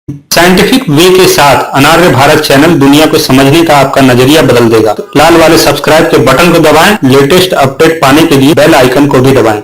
Scientific way के साथ अनार्य Bharat channel दुनिया को समझने का आपका नजरिया बदल देगा। लाल वाले सब्सक्राइब के बटन को दबाएं, लेटेस्ट अपडेट पाने के लिए बेल आइकन को भी दबाएं।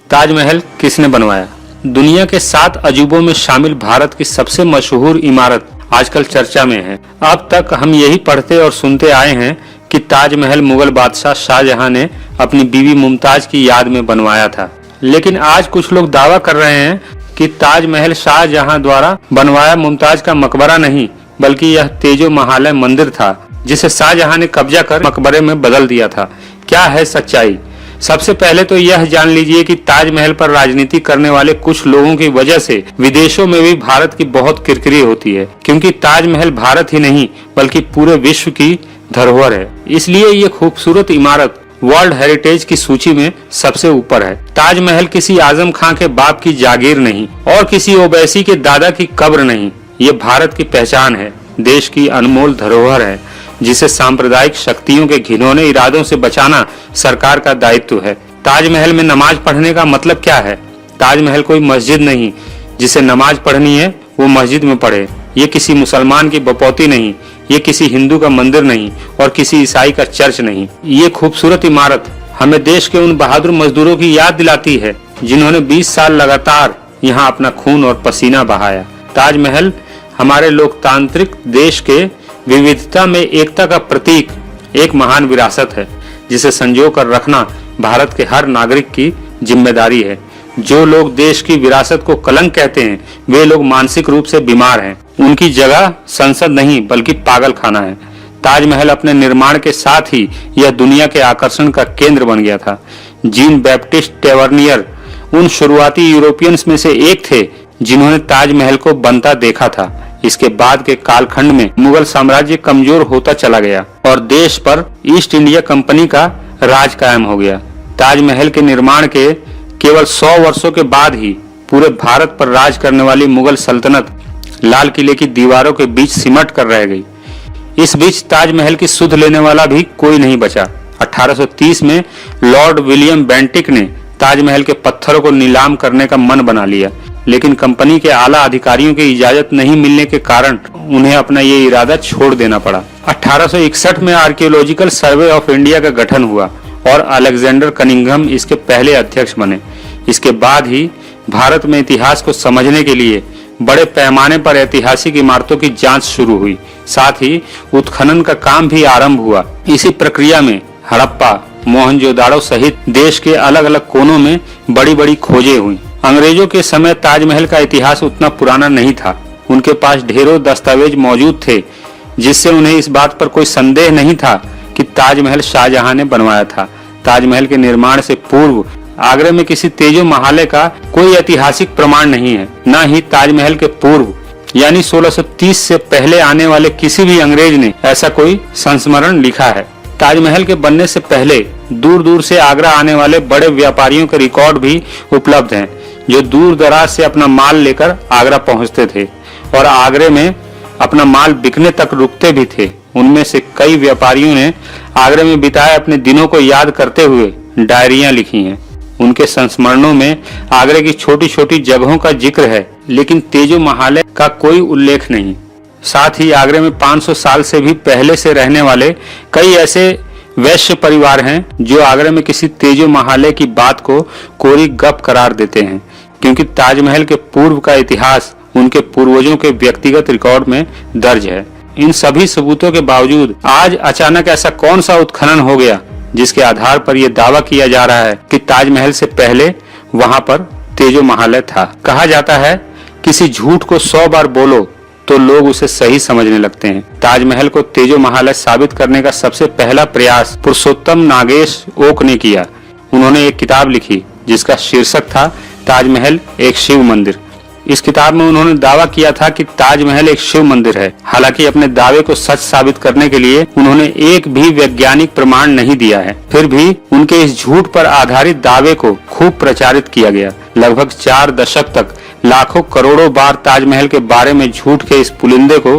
ताजमहल किसने बनवाया? दुनिया के 7 अजूबों में शामिल भारत की सबसे मशहूर इमारत आजकल चर्चा में है। अब तक हम यही पढ़ते और सुनते आए हैं कि ताजमहल मुगल बादशाह शाहजहां ने अपनी बीवी मुमताज की याद में बनवाया था, लेकिन आज कुछ लोग दावा कर रहे हैं कि ताजमहल शाहजहां द्वारा बनवाया मुमताज का मकबरा नहीं, बल्कि यह तेजो महालय मंदिर था जिसे शाहजहां ने कब्जा कर मकबरे में बदल दिया था। क्या है सच्चाई? सबसे पहले तो यह जान लीजिए कि ताजमहल पर राजनीति करने वाले कुछ लोगों की वजह से विदेशों में भी भारत की बहुत किरकिरी होती है, क्योंकि ताजमहल भारत ही नहीं बल्कि पूरे विश्व की धरोहर है। इसलिए ये खूबसूरत इमारत वर्ल्ड हेरिटेज की सूची में सबसे ऊपर है। ताजमहल किसी आजम खां के बाप की जागीर नहीं और किसी ओवैसी के दादा की कब्र नहीं, ये भारत की पहचान है, देश की अनमोल धरोहर है, जिसे सांप्रदायिक शक्तियों के घिनौने इरादों से बचाना सरकार का दायित्व है। ताजमहल में नमाज पढ़ने का मतलब क्या है? ताजमहल कोई मस्जिद नहीं, जिसे नमाज पढ़नी है वो मस्जिद में पढ़े। ये किसी मुसलमान की बपौती नहीं, ये किसी हिंदू का मंदिर नहीं और किसी ईसाई का चर्च नहीं। ये खूबसूरत इमारत हमें देश के उन बहादुर मजदूरों की याद दिलाती है जिन्होंने 20 साल लगातार यहाँ अपना खून और पसीना बहाया। ताजमहल हमारे लोकतांत्रिक देश के विविधता में एकता का प्रतीक, एक महान विरासत है जिसे संजो कर रखना भारत के हर नागरिक की जिम्मेदारी है। जो लोग देश की विरासत को कलंक कहते हैं वे लोग मानसिक रूप से बीमार हैं। उनकी जगह संसद नहीं बल्कि पागल खाना है। ताजमहल अपने निर्माण के साथ ही यह दुनिया के आकर्षण का केंद्र बन गया था। जीन बैप्टिस्ट टेवर्नियर उन शुरुआती यूरोपियंस में से एक थे जिन्होंने ताजमहल को बनता देखा था। इसके बाद के कालखंड में मुगल साम्राज्य कमजोर होता चला गया और देश पर ईस्ट इंडिया कंपनी का राज कायम हो गया। ताजमहल के निर्माण के केवल 100 वर्षों के बाद ही पूरे भारत पर राज करने वाली मुगल सल्तनत लाल किले की दीवारों के बीच सिमट कर रह गई। इस बीच ताजमहल की सुध लेने वाला भी कोई नहीं बचा। 1830 में लॉर्ड विलियम बेंटिक ने ताजमहल के पत्थरों को नीलाम करने का मन बना लिया, लेकिन कंपनी के आला अधिकारियों की इजाजत नहीं मिलने के कारण उन्हें अपना ये इरादा छोड़ देना पड़ा। 1861 में आर्कियोलॉजिकल सर्वे ऑफ इंडिया का गठन हुआ और अलेक्जेंडर कनिंघम इसके पहले अध्यक्ष बने। इसके बाद ही भारत में इतिहास को समझने के लिए बड़े पैमाने पर ऐतिहासिक इमारतों की जांच शुरू हुई। साथ ही उत्खनन का काम भी आरंभ हुआ। इसी प्रक्रिया में हड़प्पा, मोहनजोदाड़ो सहित देश के अलग अलग कोनों में बड़ी बड़ी खोजें हुई। अंग्रेजों के समय ताजमहल का इतिहास उतना पुराना नहीं था। उनके पास ढेरों दस्तावेज मौजूद थे, जिससे उन्हें इस बात पर कोई संदेह नहीं था कि ताजमहल शाहजहां ने बनवाया था। ताजमहल के निर्माण से पूर्व आगरा में किसी तेजो महालय का कोई ऐतिहासिक प्रमाण नहीं है। न ही ताजमहल के पूर्व यानी 1630 से पहले आने वाले किसी भी अंग्रेज ने ऐसा कोई संस्मरण लिखा है। ताजमहल के बनने से पहले दूर दूर से आगरा आने वाले बड़े व्यापारियों के रिकॉर्ड भी उपलब्ध हैं, जो दूर दराज से अपना माल लेकर आगरा पहुंचते थे और आगरे में अपना माल बिकने तक रुकते भी थे। उनमें से कई व्यापारियों ने आगरे में बिताए अपने दिनों को याद करते हुए डायरियां लिखी हैं। उनके संस्मरणों में आगरे की छोटी छोटी जगहों का जिक्र है, लेकिन तेजो महालय का कोई उल्लेख नहीं। साथ ही आगरे में 500 साल से भी पहले से रहने वाले कई ऐसे वैश्य परिवार हैं जो आगरा में किसी तेजो महालय की बात को कोरी गप करार देते हैं, क्योंकि ताजमहल के पूर्व का इतिहास उनके पूर्वजों के व्यक्तिगत रिकॉर्ड में दर्ज है। इन सभी सबूतों के बावजूद आज अचानक ऐसा कौन सा उत्खनन हो गया जिसके आधार पर यह दावा किया जा रहा है कि ताजमहल से पहले वहां पर तेजो महालय था। कहा जाता है किसी झूठ को 100 बार बोलो तो लोग उसे सही समझने लगते हैं। ताजमहल को तेजो महालय साबित करने का सबसे पहला प्रयास पुरुषोत्तम नागेश ओक ने किया। उन्होंने एक किताब लिखी जिसका शीर्षक था ताजमहल एक शिव मंदिर। इस किताब में उन्होंने दावा किया था कि ताजमहल एक शिव मंदिर है। हालांकि अपने दावे को सच साबित करने के लिए उन्होंने एक भी वैज्ञानिक प्रमाण नहीं दिया है, फिर भी उनके इस झूठ पर आधारित दावे को खूब प्रचारित किया गया। लगभग 4 दशक तक लाखों करोड़ों बार ताजमहल के बारे में झूठ के इस पुलिंदे को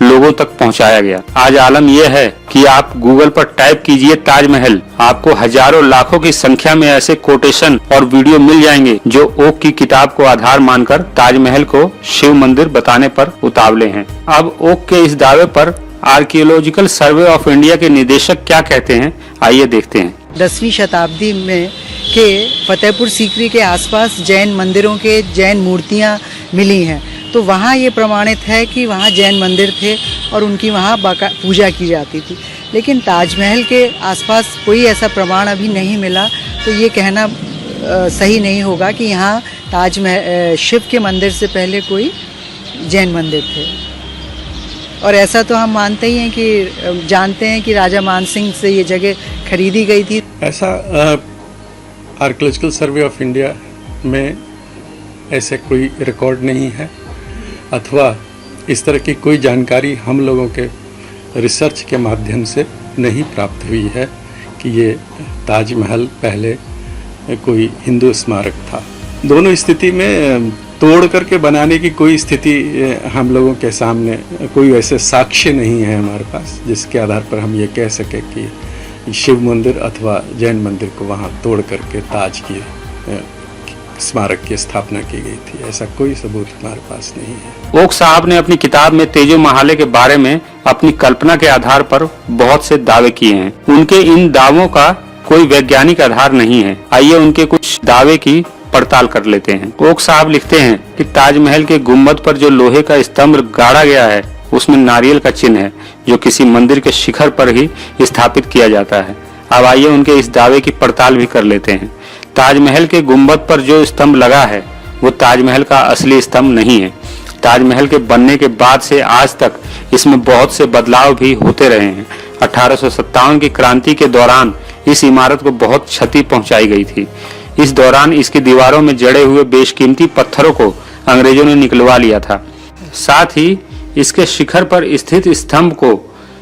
लोगों तक पहुंचाया गया। आज आलम यह है कि आप गूगल पर टाइप कीजिए ताजमहल, आपको हजारों लाखों की संख्या में ऐसे कोटेशन और वीडियो मिल जाएंगे जो ओक की किताब को आधार मानकर ताजमहल को शिव मंदिर बताने पर उतावले हैं। अब ओक के इस दावे पर आर्कियोलॉजिकल सर्वे ऑफ इंडिया के निदेशक क्या कहते हैं, आइए देखते हैं। 10वीं शताब्दी में के फतेहपुर सीकरी के आसपास जैन मंदिरों के जैन मूर्तियां मिली हैं, तो वहाँ ये प्रमाणित है कि वहाँ जैन मंदिर थे और उनकी वहाँ पूजा की जाती थी। लेकिन ताजमहल के आसपास कोई ऐसा प्रमाण अभी नहीं मिला, तो ये कहना सही नहीं होगा कि यहाँ ताजमहल शिव के मंदिर से पहले कोई जैन मंदिर थे। और ऐसा तो हम मानते ही हैं कि जानते हैं कि राजा मानसिंह से ये जगह खरीदी गई थी। ऐसा आर्कियोलॉजिकल सर्वे ऑफ इंडिया में ऐसे कोई रिकॉर्ड नहीं है, अथवा इस तरह की कोई जानकारी हम लोगों के रिसर्च के माध्यम से नहीं प्राप्त हुई है कि ये ताजमहल पहले कोई हिंदू स्मारक था। दोनों स्थिति में तोड़ करके बनाने की कोई स्थिति हम लोगों के सामने कोई वैसे साक्ष्य नहीं है हमारे पास जिसके आधार पर हम ये कह सके कि शिव मंदिर अथवा जैन मंदिर को वहाँ तोड़ करके ताज की स्मारक की स्थापना की गई थी। ऐसा कोई सबूत हमारे पास नहीं है। ओक साहब ने अपनी किताब में तेजो महाले के बारे में अपनी कल्पना के आधार पर बहुत से दावे किए हैं। उनके इन दावों का कोई वैज्ञानिक आधार नहीं है। आइए उनके कुछ दावे की पड़ताल कर लेते हैं। ओक साहब लिखते हैं कि ताजमहल के गुम्बद पर जो लोहे का स्तंभ गाड़ा गया है उसमें नारियल का चिन्ह है, जो किसी मंदिर के शिखर पर ही स्थापित किया जाता है। अब आइए उनके इस दावे की पड़ताल भी कर लेते हैं। ताजमहल के गुम्बद पर जो स्तंभ लगा है वो ताजमहल का असली स्तंभ नहीं है। ताजमहल के बनने के बाद से आज तक इसमें बहुत से बदलाव भी होते रहे हैं। 1857 की क्रांति के दौरान इस इमारत को बहुत क्षति पहुंचाई गई थी। इस दौरान इसकी दीवारों में जड़े हुए बेशकीमती पत्थरों को अंग्रेजों ने निकलवा लिया था। साथ ही इसके शिखर पर स्थित स्तंभ को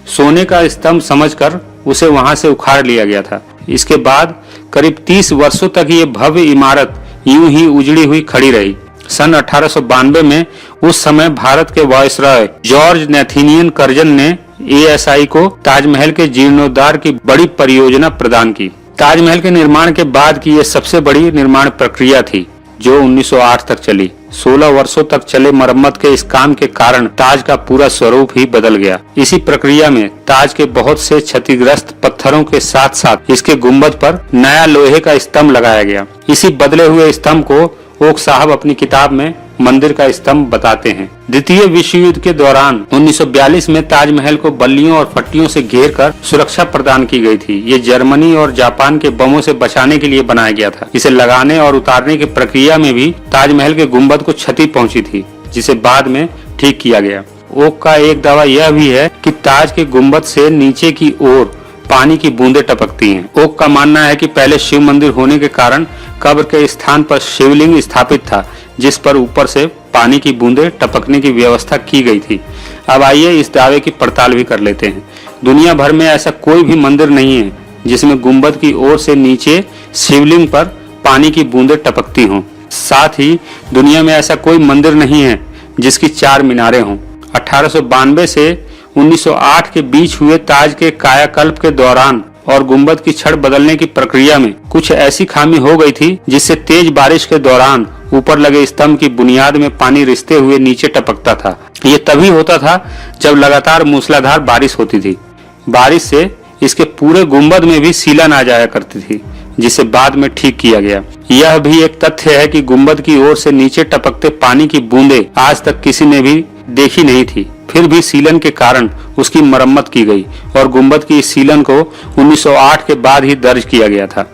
सोने का स्तंभ समझकर उसे वहां से उखाड़ लिया गया था। इसके बाद करीब 30 वर्षों तक ये भव्य इमारत यूं ही उजड़ी हुई खड़ी रही। सन 1892 में उस समय भारत के वायसराय जॉर्ज नेथानियल कर्जन ने ASI को ताजमहल के जीर्णोद्धार की बड़ी परियोजना प्रदान की। ताजमहल के निर्माण के बाद की यह सबसे बड़ी निर्माण प्रक्रिया थी जो 1908 तक चली। 16 वर्षों तक चले मरम्मत के इस काम के कारण ताज का पूरा स्वरूप ही बदल गया। इसी प्रक्रिया में ताज के बहुत से क्षतिग्रस्त पत्थरों के साथ साथ इसके गुंबद पर नया लोहे का स्तंभ लगाया गया। इसी बदले हुए स्तंभ को ओक साहब अपनी किताब में मंदिर का स्तंभ बताते हैं। द्वितीय विश्व युद्ध के दौरान 1942 में ताजमहल को बल्लियों और पट्टियों से घेरकर सुरक्षा प्रदान की गई थी। ये जर्मनी और जापान के बमों से बचाने के लिए बनाया गया था। इसे लगाने और उतारने की प्रक्रिया में भी ताजमहल के गुंबद को क्षति पहुंची थी, जिसे बाद में ठीक किया गया। ओक का एक दावा यह भी है कि ताज के गुंबद से नीचे की ओर पानी की बूंदें टपकती हैं। ओक का मानना है कि पहले शिव मंदिर होने के कारण कब्र के स्थान पर शिवलिंग स्थापित था, जिस पर ऊपर से पानी की बूंदें टपकने की व्यवस्था की गई थी। अब आइए इस दावे की पड़ताल भी कर लेते हैं। दुनिया भर में ऐसा कोई भी मंदिर नहीं है जिसमें गुंबद की ओर से नीचे शिवलिंग पर पानी की बूंदें टपकती हों। साथ ही दुनिया में ऐसा कोई मंदिर नहीं है जिसकी 4 मीनारें हों। 1892 से 1908 के बीच हुए ताज के कायाकल्प के दौरान और गुंबद की छड़ बदलने की प्रक्रिया में कुछ ऐसी खामी हो गई थी जिससे तेज बारिश के दौरान ऊपर लगे स्तंभ की बुनियाद में पानी रिसते हुए नीचे टपकता था। ये तभी होता था जब लगातार मूसलाधार बारिश होती थी। बारिश से इसके पूरे गुंबद में भी सीलन आ जाया करती थी, जिसे बाद में ठीक किया गया। यह भी एक तथ्य है कि गुंबद की ओर से नीचे टपकते पानी की बूंदें आज तक किसी ने भी देखी नहीं थी। फिर भी सीलन के कारण उसकी मरम्मत की गई और गुंबद की इस सीलन को 1908 के बाद ही दर्ज किया गया था।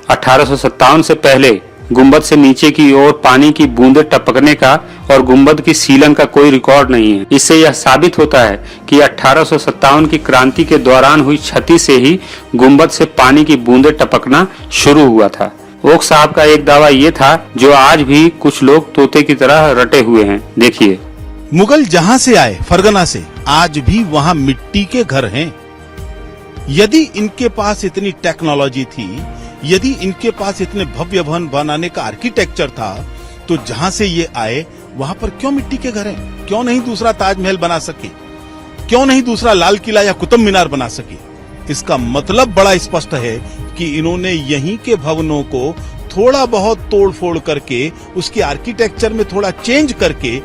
1857 से पहले गुंबद से नीचे की ओर पानी की बूंदें टपकने का और गुंबद की सीलन का कोई रिकॉर्ड नहीं है। इससे यह साबित होता है कि 1857 की क्रांति के दौरान हुई क्षति से ही गुंबद से पानी की बूंदें टपकना शुरू हुआ था। ओक साहब का एक दावा ये था जो आज भी कुछ लोग तोते की तरह रटे हुए हैं। देखिए, मुगल जहां से आए, फरगना से, आज भी वहां मिट्टी के घर हैं। यदि इनके पास इतनी टेक्नोलॉजी थी, यदि इनके पास इतने भव्य भवन बनाने का आर्किटेक्चर था, तो जहां से ये आए वहां पर क्यों मिट्टी के घर हैं? क्यों नहीं दूसरा ताजमहल बना सके? क्यों नहीं दूसरा लाल किला या कुतुब मीनार बना सके? इसका मतलब बड़ा स्पष्ट है कि इन्होंने यहीं के भवनों को थोड़ा बहुत तोड़ फोड़ करके, उसके आर्किटेक्चर में थोड़ा चेंज करके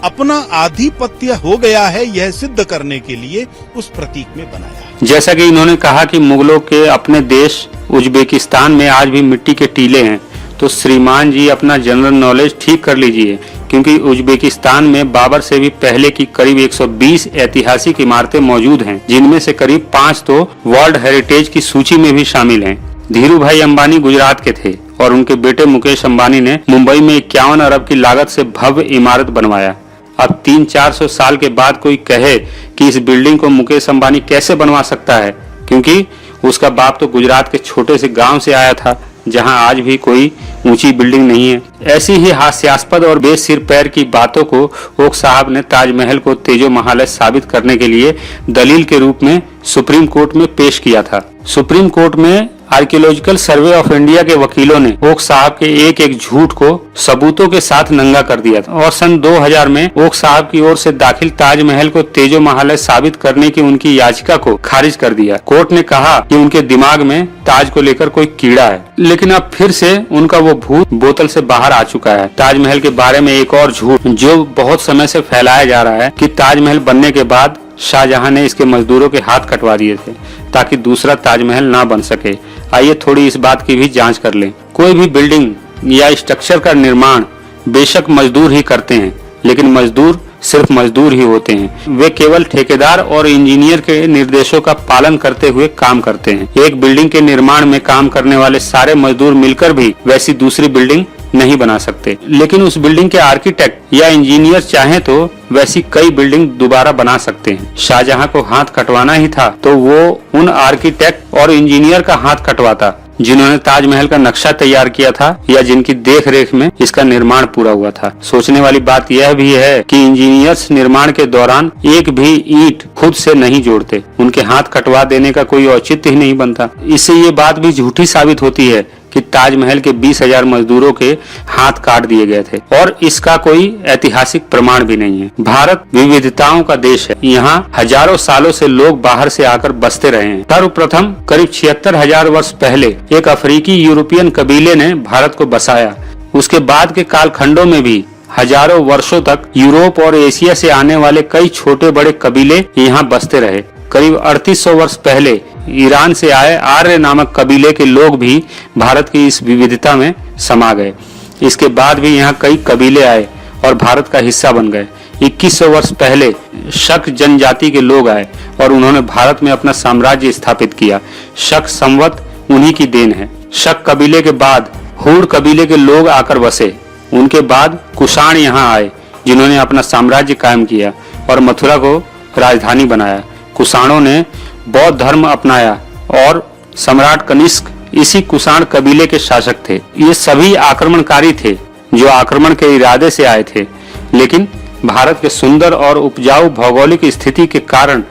अपना आधिपत्य हो गया है यह सिद्ध करने के लिए उस प्रतीक में बनाया। जैसा कि इन्होंने कहा कि मुगलों के अपने देश उज्बेकिस्तान में आज भी मिट्टी के टीले हैं, तो श्रीमान जी अपना जनरल नॉलेज ठीक कर लीजिए, क्योंकि उज्बेकिस्तान में बाबर से भी पहले की करीब 120 ऐतिहासिक इमारतें मौजूद हैं, जिनमें से करीब 5 तो वर्ल्ड हेरिटेज की सूची में भी शामिल हैं। धीरू भाई अंबानी गुजरात के थे और उनके बेटे मुकेश अंबानी ने मुंबई में 51 अरब की लागत से भव्य इमारत बनवाया। अब 300-400 साल के बाद कोई कहे कि इस बिल्डिंग को मुकेश अंबानी कैसे बनवा सकता है, क्योंकि उसका बाप तो गुजरात के छोटे से गांव से आया था, जहां आज भी कोई ऊंची बिल्डिंग नहीं है। ऐसी ही हास्यास्पद और बेसिर पैर की बातों को ओक साहब ने ताजमहल को तेजो महालय साबित करने के लिए दलील के रूप में सुप्रीम कोर्ट में पेश किया था। सुप्रीम कोर्ट में आर्कियोलॉजिकल सर्वे ऑफ इंडिया के वकीलों ने ओक साहब के एक एक झूठ को सबूतों के साथ नंगा कर दिया था और सन 2000 में ओक साहब की ओर से दाखिल ताजमहल को तेजो महालय साबित करने की उनकी याचिका को खारिज कर दिया। कोर्ट ने कहा कि उनके दिमाग में ताज को लेकर कोई कीड़ा है, लेकिन अब फिर से उनका वो भूत बोतल से बाहर आ चुका है। ताजमहल के बारे में एक और झूठ जो बहुत समय से फैलाया जा रहा है कि ताजमहल बनने के बाद शाहजहां ने इसके मजदूरों के हाथ कटवा दिए थे ताकि दूसरा ताजमहल ना बन सके। आइए थोड़ी इस बात की भी जांच कर लें। कोई भी बिल्डिंग या स्ट्रक्चर का निर्माण बेशक मजदूर ही करते हैं, लेकिन मजदूर सिर्फ मजदूर ही होते हैं। वे केवल ठेकेदार और इंजीनियर के निर्देशों का पालन करते हुए काम करते हैं। एक बिल्डिंग के निर्माण में काम करने वाले सारे मजदूर मिलकर भी वैसी दूसरी बिल्डिंग नहीं बना सकते, लेकिन उस बिल्डिंग के आर्किटेक्ट या इंजीनियर चाहें तो वैसी कई बिल्डिंग दोबारा बना सकते हैं। शाहजहां को हाथ कटवाना ही था तो वो उन आर्किटेक्ट और इंजीनियर का हाथ कटवाता जिन्होंने ताजमहल का नक्शा तैयार किया था या जिनकी देख रेख में इसका निर्माण पूरा हुआ था। सोचने वाली बात यह भी है कि इंजीनियर्स निर्माण के दौरान एक भी ईंट खुद से नहीं जोड़ते, उनके हाथ कटवा देने का कोई औचित्य ही नहीं बनता। इससे ये बात भी झूठी साबित होती है कि ताजमहल के 20,000 मजदूरों के हाथ काट दिए गए थे और इसका कोई ऐतिहासिक प्रमाण भी नहीं है। भारत विविधताओं का देश है, यहाँ हजारों सालों से लोग बाहर से आकर बसते रहे हैं। सर्वप्रथम करीब 76,000 वर्ष पहले एक अफ्रीकी यूरोपियन कबीले ने भारत को बसाया। उसके बाद के कालखंडों में भी हजारों वर्षों तक यूरोप और एशिया से आने वाले कई छोटे बड़े कबीले यहाँ बसते रहे। करीब 3800 वर्ष पहले ईरान से आए आर्य नामक कबीले के लोग भी भारत की इस विविधता में समा गए। इसके बाद भी यहाँ कई कबीले आए और भारत का हिस्सा बन गए। 2100 वर्ष पहले शक जनजाति के लोग आए और उन्होंने भारत में अपना साम्राज्य स्थापित किया। शक संवत उन्हीं की देन है। शक कबीले के बाद हूर कबीले के लोग आकर बसे। उनके बाद कुषाण यहाँ आए जिन्होंने अपना साम्राज्य कायम किया और मथुरा को राजधानी बनाया। कुषाणों ने बौद्ध धर्म अपनाया और सम्राट कनिष्क इसी कुषाण कबीले के शासक थे। ये सभी आक्रमणकारी थे जो आक्रमण के इरादे से आए थे, लेकिन भारत के सुंदर और उपजाऊ भौगोलिक स्थिति के कारण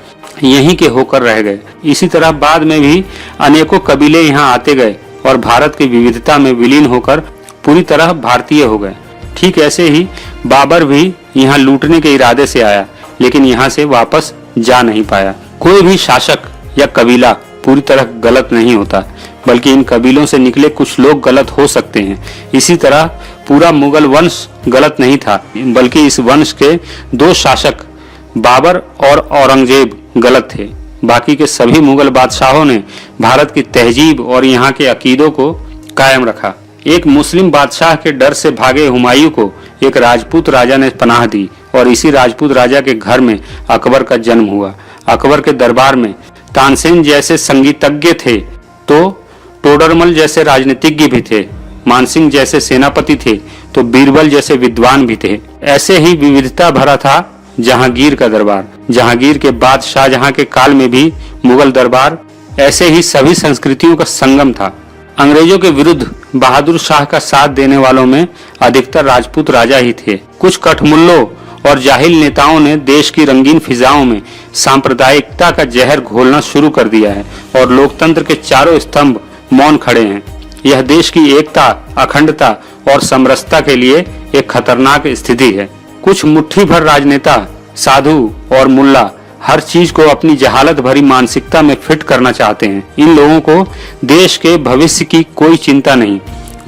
यहीं के होकर रह गए। इसी तरह बाद में भी अनेकों कबीले यहाँ आते गए और भारत की विविधता में विलीन होकर पूरी तरह भारतीय हो गए। ठीक ऐसे ही बाबर भी यहाँ लूटने के इरादे से आया, लेकिन यहाँ से वापस जा नहीं पाया। कोई भी शासक या कबीला पूरी तरह गलत नहीं होता, बल्कि इन कबीलों से निकले कुछ लोग गलत हो सकते हैं। इसी तरह पूरा मुगल वंश गलत नहीं था, बल्कि इस वंश के 2 शासक बाबर और औरंगजेब गलत थे। बाकी के सभी मुगल बादशाहों ने भारत की तहजीब और यहाँ के अकीदों को कायम रखा। एक मुस्लिम बादशाह के डर से भागे हुमायूं को एक राजपूत राजा ने पनाह दी और इसी राजपूत राजा के घर में अकबर का जन्म हुआ। अकबर के दरबार में तानसेन जैसे संगीतज्ञ थे तो टोडरमल जैसे राजनीतिज्ञ भी थे, मानसिंह जैसे सेनापति थे तो बीरबल जैसे विद्वान भी थे। ऐसे ही विविधता भरा था जहांगीर का दरबार। जहांगीर के बाद शाहजहां के काल में भी मुगल दरबार ऐसे ही सभी संस्कृतियों का संगम था। अंग्रेजों के विरुद्ध बहादुर शाह का साथ देने वालों में अधिकतर राजपूत राजा ही थे। कुछ कठमुल्लों और जाहिल नेताओं ने देश की रंगीन फिजाओं में सांप्रदायिकता का जहर घोलना शुरू कर दिया है और लोकतंत्र के चारों स्तंभ मौन खड़े हैं। यह देश की एकता, अखंडता और समरसता के लिए एक खतरनाक स्थिति है। कुछ मुट्ठी भर राजनेता, साधु और मुल्ला हर चीज को अपनी जहालत भरी मानसिकता में फिट करना चाहते हैं। इन लोगों को देश के भविष्य की कोई चिंता नहीं।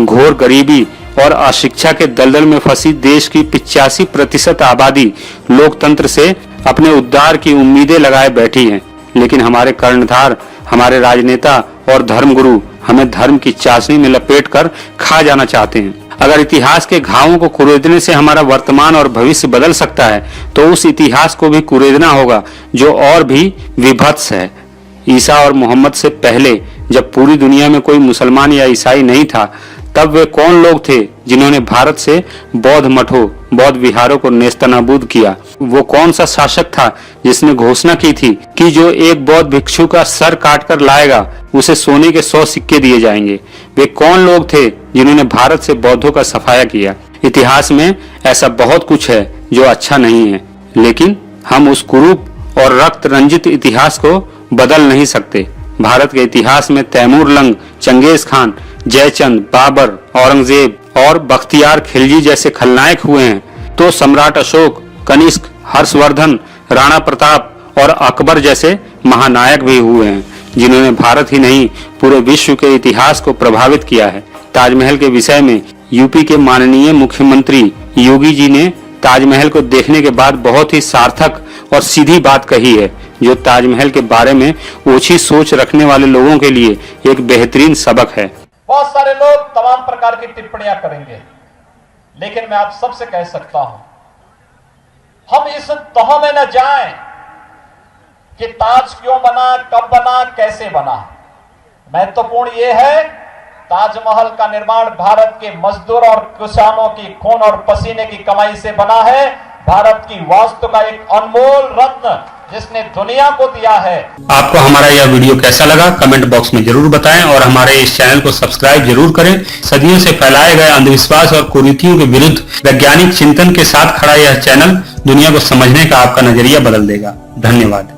घोर गरीबी और अशिक्षा के दलदल में फंसी देश की 85% आबादी लोकतंत्र से अपने उद्धार की उम्मीदें लगाए बैठी है। लेकिन हमारे कर्णधार, हमारे राजनेता और धर्मगुरु हमें धर्म की चाशनी में लपेट कर खा जाना चाहते हैं। अगर इतिहास के घावों को कुरेदने से हमारा वर्तमान और भविष्य बदल सकता है तो उस इतिहास को भी कुरेदना होगा जो और भी विभत्स है। ईसा और मोहम्मद से पहले जब पूरी दुनिया में कोई मुसलमान या ईसाई नहीं था, तब वे कौन लोग थे जिन्होंने भारत से बौद्ध मठों, बौद्ध विहारों को नेस्तनाबूद किया? वो कौन सा शासक था जिसने घोषणा की थी कि जो एक बौद्ध भिक्षु का सर काट कर लाएगा उसे सोने के 100 सिक्के दिए जाएंगे? वे कौन लोग थे जिन्होंने भारत से बौद्धों का सफाया किया? इतिहास में ऐसा बहुत कुछ है जो अच्छा नहीं है, लेकिन हम उस कुरूप और रक्त रंजित इतिहास को बदल नहीं सकते। भारत के इतिहास में Taimur lung, Genghis Khan, Jaichand, Babar, Aurangzeb और बख्तियार खिलजी जैसे खलनायक हुए हैं, तो सम्राट अशोक, कनिष्क, हर्षवर्धन, राणा प्रताप और अकबर जैसे महानायक भी हुए हैं जिन्होंने भारत ही नहीं पूरे विश्व के इतिहास को प्रभावित किया है। ताजमहल के विषय में यूपी के माननीय मुख्यमंत्री योगी जी ने ताजमहल को देखने के बाद बहुत ही सार्थक और सीधी बात कही है, जो ताजमहल के बारे में ओछी सोच रखने वाले लोगों के लिए एक बेहतरीन सबक है। बहुत सारे लोग तमाम प्रकार की टिप्पणियां करेंगे, लेकिन मैं आप सबसे कह सकता हूं, हम इस तह में न जाएं कि ताज क्यों बना, कब बना, कैसे बना। महत्वपूर्ण यह है ताजमहल का निर्माण भारत के मजदूर और किसानों की खून और पसीने की कमाई से बना है। भारत की वास्तु का एक अनमोल रत्न जिसने दुनिया को दिया है। आपको हमारा यह वीडियो कैसा लगा कमेंट बॉक्स में जरूर बताएं और हमारे इस चैनल को सब्सक्राइब जरूर करें। सदियों से फैलाए गए अंधविश्वास और कुरीतियों के विरुद्ध वैज्ञानिक चिंतन के साथ खड़ा यह चैनल दुनिया को समझने का आपका नजरिया बदल देगा। धन्यवाद।